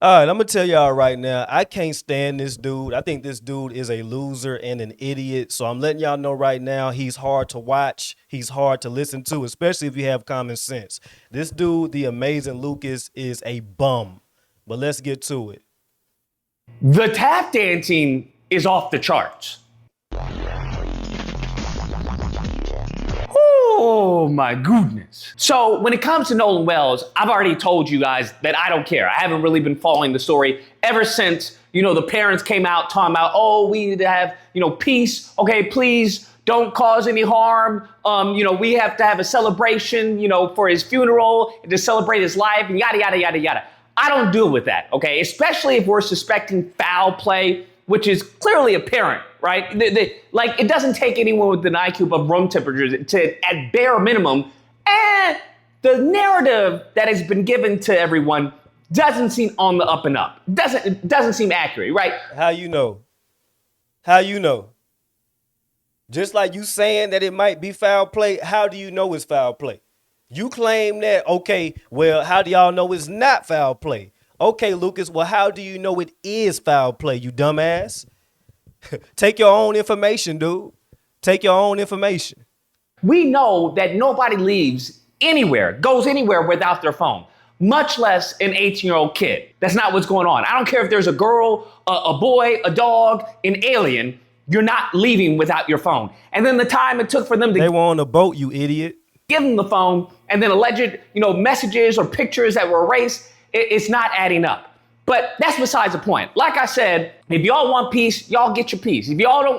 All right, I'm gonna tell y'all right now. I can't stand this dude. I think this dude is a loser and an idiot. So I'm letting y'all know right now. He's hard to watch. He's hard to listen to, especially if you have common sense. This dude, the amazing Lucas, is a bum. But let's get to it. The tap dancing is off the charts. Oh my goodness. So when it comes to Nolan Wells, I've already told you guys that I don't care. I haven't really been following the story ever since, the parents came out talking about, oh, we need to have, peace. Okay, please don't cause any harm. We have to have a celebration, for his funeral to celebrate his life and yada, yada, yada, yada. I don't deal with that, okay? Especially if we're suspecting foul play, which is clearly apparent, right? It doesn't take anyone with an IQ of room temperature to, at bare minimum, the narrative that has been given to everyone doesn't seem on the up and up. Doesn't seem accurate, right? How you know? How you know? Just like you saying that it might be foul play, how do you know it's foul play? You claim that, okay, well, how do y'all know it's not foul play? Okay, Lucas, well, how do you know it is foul play, you dumbass? Take your own information, dude. Take your own information. We know that nobody leaves anywhere, goes anywhere without their phone, much less an 18-year-old kid. That's not what's going on. I don't care if there's a girl, a boy, a dog, an alien, you're not leaving without your phone. And then the time it took for them to... They were on a boat, you idiot. Give them the phone, and then alleged, messages or pictures that were erased, it's not adding up. But that's besides the point. Like I said, if y'all want peace, y'all get your peace. If y'all don't,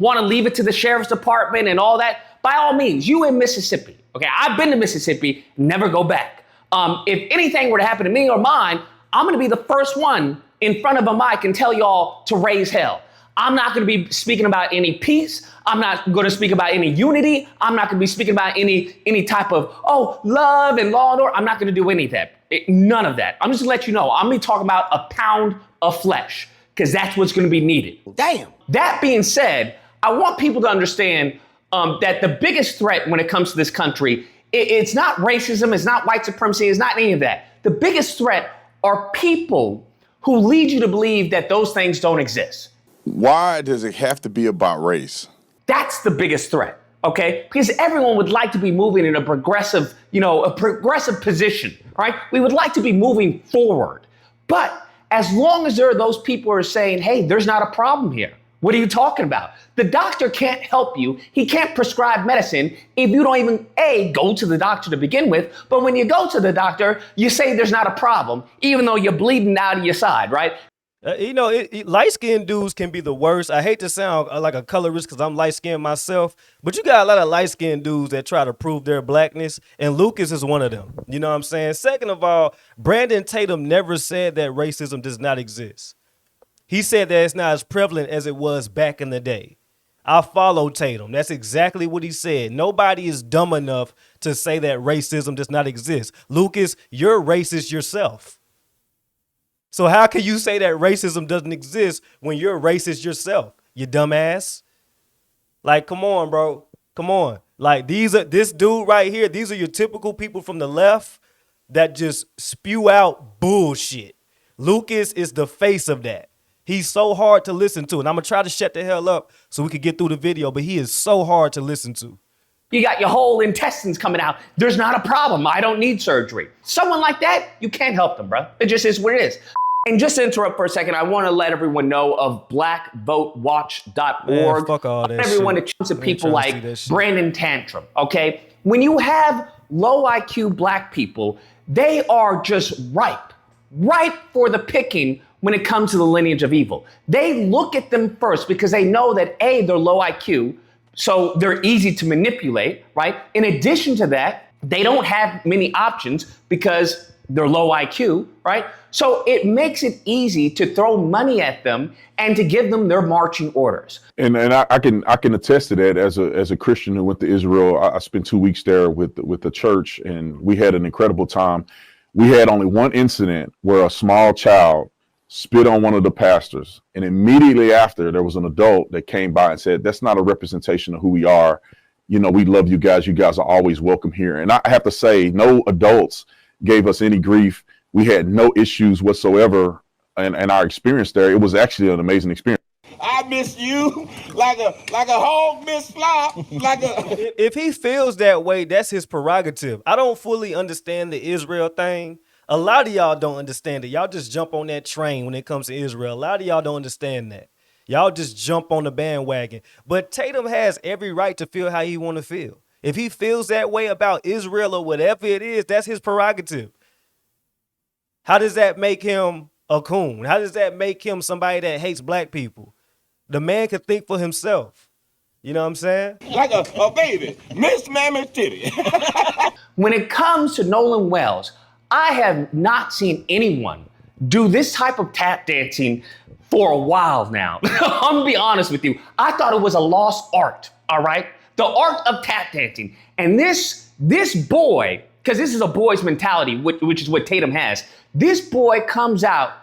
want to leave it to the sheriff's department and all that, by all means, you in Mississippi. Okay, I've been to Mississippi, never go back. If anything were to happen to me or mine, I'm going to be the first one in front of a mic and tell y'all to raise hell. I'm not going to be speaking about any peace. I'm not going to speak about any unity. I'm not going to be speaking about any type of, love and law and order. I'm not going to do any of that. None of that. I'm just going to let you know. I'm going to be talking about a pound of flesh because that's what's going to be needed. Damn. That being said, I want people to understand that the biggest threat when it comes to this country, it's not racism, it's not white supremacy, it's not any of that. The biggest threat are people who lead you to believe that those things don't exist. Why does it have to be about race? That's the biggest threat, okay? Because everyone would like to be moving in a progressive position, right? We would like to be moving forward. But as long as there are those people who are saying, hey, there's not a problem here. What are you talking about? The doctor can't help you. He can't prescribe medicine if you don't even, go to the doctor to begin with. But when you go to the doctor, you say there's not a problem, even though you're bleeding out of your side, right? Light-skinned dudes can be the worst. I hate to sound like a colorist because I'm light-skinned myself, but you got a lot of light-skinned dudes that try to prove their blackness, and Lucas is one of them. You know what I'm saying? Second of all, Brandon Tatum never said that racism does not exist. He said that it's not as prevalent as it was back in the day. I follow Tatum. That's exactly what he said. Nobody is dumb enough to say that racism does not exist. Lucas, you're racist yourself. So how can you say that racism doesn't exist when you're racist yourself, you dumbass? Like, come on, bro. Come on. Like, this dude right here, these are your typical people from the left that just spew out bullshit. Lucas is the face of that. He's so hard to listen to. And I'm going to try to shut the hell up so we can get through the video, but he is so hard to listen to. You got your whole intestines coming out. There's not a problem. I don't need surgery. Someone like that, you can't help them, bro. It just is what it is. And just to interrupt for a second, I want to let everyone know of blackvotewatch.org. Man, fuck all that everyone shit. that comes to people like Brandon Tantrum, okay? When you have low IQ black people, they are just ripe for the picking when it comes to the lineage of evil. They look at them first because they know that A, they're low IQ, so they're easy to manipulate, right? In addition to that, they don't have many options because they're low IQ, right? So it makes it easy to throw money at them and to give them their marching orders. And I can attest to that as a Christian who went to Israel. I spent 2 weeks there with the church, and we had an incredible time. We had only one incident where a small child spit on one of the pastors, and immediately after there was an adult that came by and said, "That's not a representation of who we are. We love you guys. You guys are always welcome here." And I have to say, no adults gave us any grief. We had no issues whatsoever in our experience there. It was actually an amazing experience. I miss you like a hog miss flop. If he feels that way, that's his prerogative. I don't fully understand the Israel thing. A lot of y'all don't understand it. Y'all just jump on that train when it comes to Israel. A lot of y'all don't understand that. Y'all just jump on the bandwagon. But Tatum has every right to feel how he want to feel. If he feels that way about Israel or whatever it is, that's his prerogative. How does that make him a coon? How does that make him somebody that hates black people? The man can think for himself. You know what I'm saying? Like a baby, Miss Mammy's titty. When it comes to Nolan Wells, I have not seen anyone do this type of tap dancing for a while now. I'm gonna be honest with you. I thought it was a lost art, all right? The art of tap dancing. And this boy, because this is a boy's mentality, which is what Tatum has. This boy comes out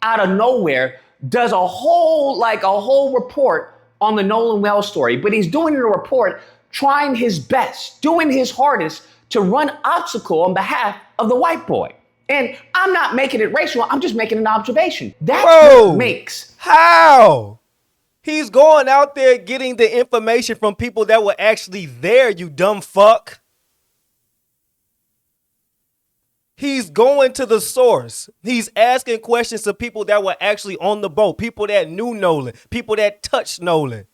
of nowhere, does a whole report on the Nolan Wells story, but he's doing a report, trying his best, doing his hardest to run obstacle on behalf of the white boy. And I'm not making it racial, I'm just making an observation. That's what makes. How? He's going out there getting the information from people that were actually there, you dumb fuck. He's going to the source. He's asking questions to people that were actually on the boat, people that knew Nolan, people that touched Nolan.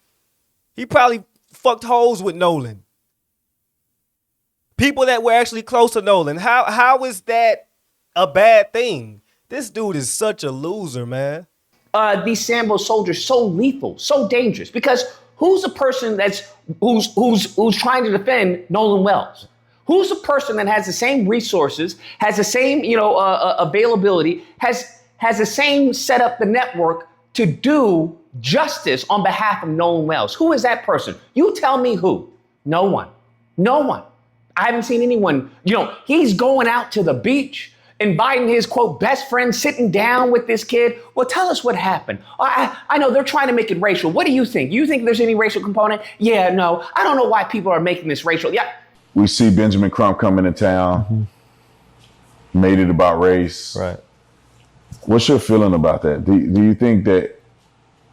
He probably fucked hoes with Nolan. People that were actually close to Nolan. How is that a bad thing? This dude is such a loser, man. These Sambo soldiers so lethal, so dangerous, because who's the person who's trying to defend Nolan Wells? Who's the person that has the same resources, has the same availability, has the same set up the network to do justice on behalf of Nolan Wells? Who is that person? You tell me who. No one. No one. I haven't seen anyone. He's going out to the beach, inviting his, quote, best friend, sitting down with this kid. Well, tell us what happened. I know they're trying to make it racial. What do you think? You think there's any racial component? Yeah, no. I don't know why people are making this racial. Yeah. We see Benjamin Crump coming to town, made it about race. Right. What's your feeling about that? Do you think that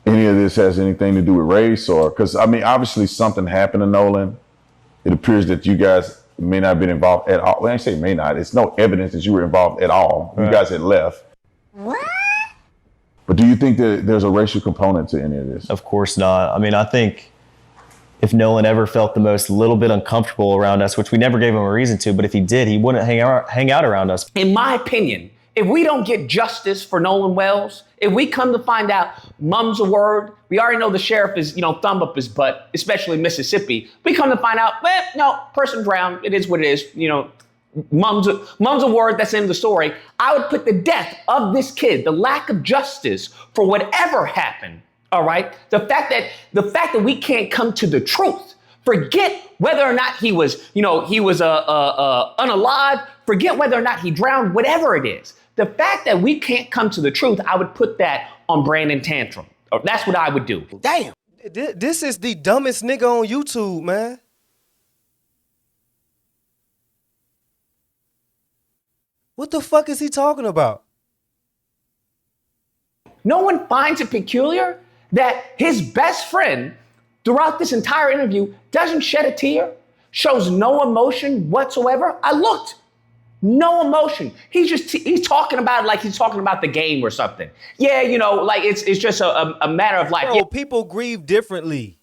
any of this has anything to do with race? Or, because, I mean, obviously something happened to Nolan. It appears that you guys may not have been involved at all. When I say may not, it's no evidence that you were involved at all. Right. You guys had left. What? But do you think that there's a racial component to any of this? Of course not. I mean, I think if Nolan ever felt the most little bit uncomfortable around us, which we never gave him a reason to, but if he did, he wouldn't hang out around us. In my opinion, if we don't get justice for Nolan Wells, if we come to find out mum's a word, we already know the sheriff is, thumb up his butt, especially Mississippi. We come to find out, no, person drowned. It is what it is. Mum's a word, that's the end of the story. I would put the death of this kid, the lack of justice for whatever happened, all right? The fact that we can't come to the truth, forget whether or not he was unalive, forget whether or not he drowned, whatever it is. The fact that we can't come to the truth, I would put that on Brandon Tantrum. That's what I would do. Damn. This is the dumbest nigga on YouTube, man. What the fuck is he talking about? No one finds it peculiar that his best friend throughout this entire interview doesn't shed a tear, shows no emotion whatsoever. I looked. No emotion. He's talking about it like he's talking about the game or something. Yeah, like it's just a matter of life. Bro, people grieve differently.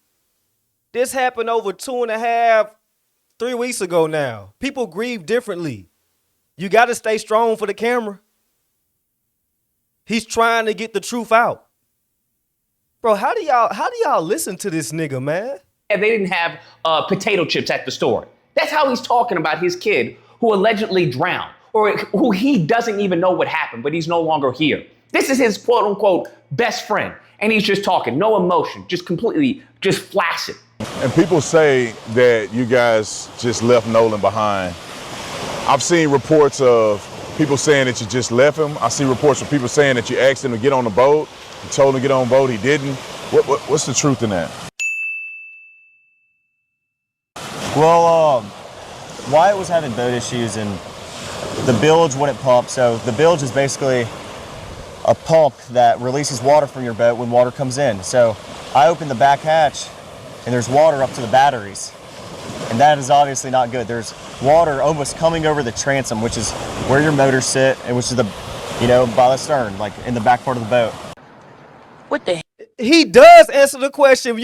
This happened over 2.5, 3 weeks ago now. People grieve differently. You got to stay strong for the camera. He's trying to get the truth out. Bro, how do y'all listen to this nigga, man? And they didn't have potato chips at the store. That's how he's talking about his kid who allegedly drowned, or who he doesn't even know what happened, but he's no longer here. This is his quote unquote best friend. And he's just talking, no emotion, just flaccid. And people say that you guys just left Nolan behind. I've seen reports of people saying that you just left him. I see reports of people saying that you asked him to get on the boat. You told him to get on the boat, he didn't. What's the truth in that? Well, Wyatt was having boat issues, and the bilge wouldn't pump. So the bilge is basically a pump that releases water from your boat when water comes in. So I opened the back hatch and there's water up to the batteries. And that is obviously not good. There's water almost coming over the transom, which is where your motors sit and which is the, by the stern, like in the back part of the boat. What the? He does answer the question.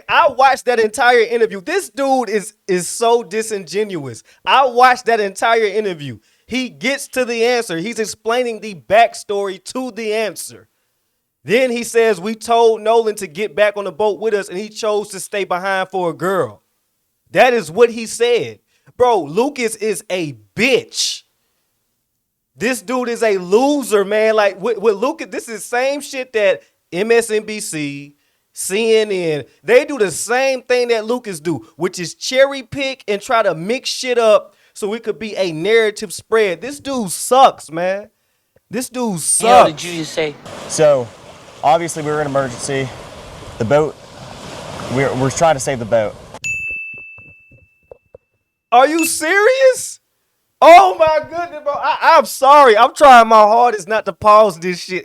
I watched that entire interview. This dude is so disingenuous. I watched that entire interview. He gets to the answer. He's explaining the backstory to the answer. Then he says, we told Nolan to get back on the boat with us, and he chose to stay behind for a girl. That is what he said. Bro, Lucas is a bitch. This dude is a loser, man. Like, with Lucas, this is the same shit that MSNBC, CNN, they do the same thing that Lucas do, which is cherry pick and try to mix shit up so it could be a narrative spread. This dude sucks, man. This dude sucks. Hell did you just say? So, obviously, we were in emergency. The boat, we're trying to save the boat. Are you serious? Oh my goodness, bro. I'm sorry. I'm trying my hardest not to pause this shit.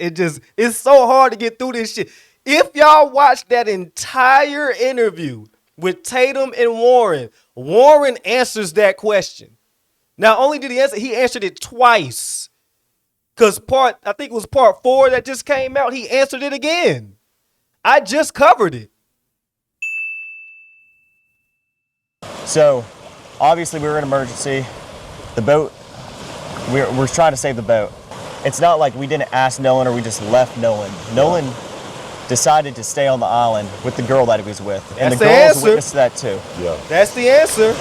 It's so hard to get through this shit. If y'all watch that entire interview with Tatum and Warren, Warren answers that question. Not only did he answered it twice. Because I think it was part 4 that just came out. He answered it again. I just covered it. So, obviously, we were in emergency. The boat, we're trying to save the boat. It's not like we didn't ask Nolan or we just left Nolan. Nolan decided to stay on the island with the girl that he was with. And That's the the girl's answer. a witness to that too. Yeah. That's the answer.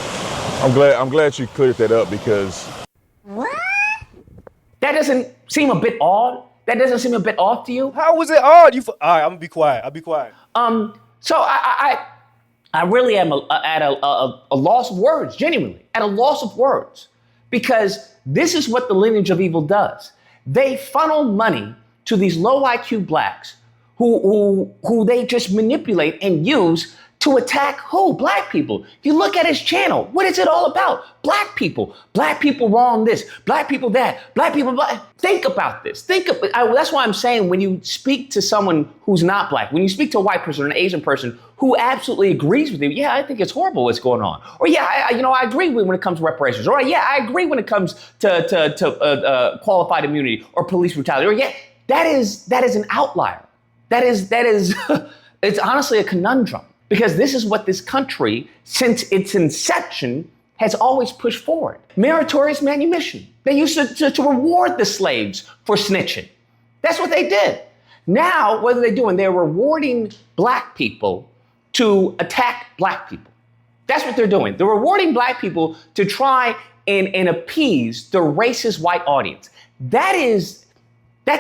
I'm glad you cleared that up because That doesn't seem a bit odd? That doesn't seem a bit off to you? How was it odd? All right, I'm gonna be quiet. I'll be quiet. So I really am at a loss of words, genuinely, at a loss of words. Because this is what the lineage of evil does. They funnel money to these low IQ blacks who they just manipulate and use to attack who? Black people. You look at his channel. What is it all about? Black people. Black people wrong this. Black people that. Black people black. Think about this. That's why I'm saying when you speak to someone who's not black, when you speak to a white person or an Asian person who absolutely agrees with you, yeah, I think it's horrible what's going on. Or yeah, I agree when it comes to reparations. Or yeah, I agree when it comes to qualified immunity or police brutality. Or yeah, that is an outlier. That is it's honestly a conundrum. Because this is what this country, since its inception, has always pushed forward. Meritorious manumission. They used to reward the slaves for snitching. That's what they did. Now, what are they doing? They're rewarding black people to attack black people. That's what they're doing. They're rewarding black people to try and appease the racist white audience. That's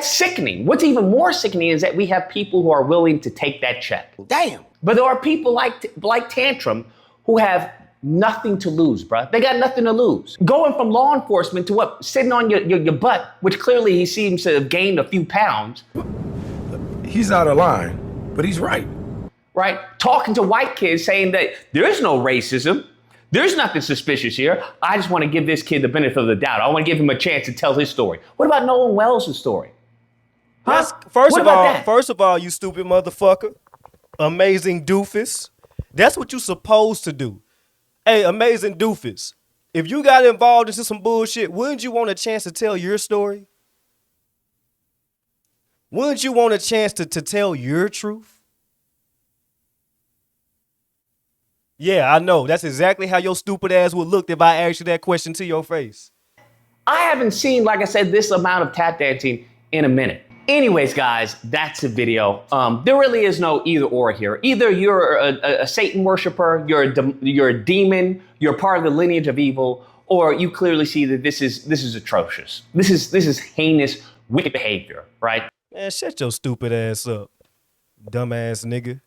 sickening. What's even more sickening is that we have people who are willing to take that check. Damn. But there are people like Tantrum who have nothing to lose, bruh. They got nothing to lose. Going from law enforcement to what? Sitting on your butt, which clearly he seems to have gained a few pounds. He's out of line, but he's right. Right? Talking to white kids saying that there is no racism. There's nothing suspicious here. I just want to give this kid the benefit of the doubt. I want to give him a chance to tell his story. What about Nolan Wells' story? Huh? First What of all, you stupid motherfucker. Amazing doofus. That's what you supposed to do. Hey, amazing doofus. If you got involved into some bullshit, wouldn't you want a chance to tell your story? Wouldn't you want a chance to tell your truth? Yeah, I know. That's exactly how your stupid ass would look if I asked you that question to your face. I haven't seen, like I said, this amount of tap dancing in a minute. Anyways, guys, that's the video. There really is no either or here. Either you're a Satan worshiper, you're a demon, you're part of the lineage of evil, or you clearly see that this is atrocious. This is heinous, wicked behavior, right? Man, shut your stupid ass up, dumbass nigga.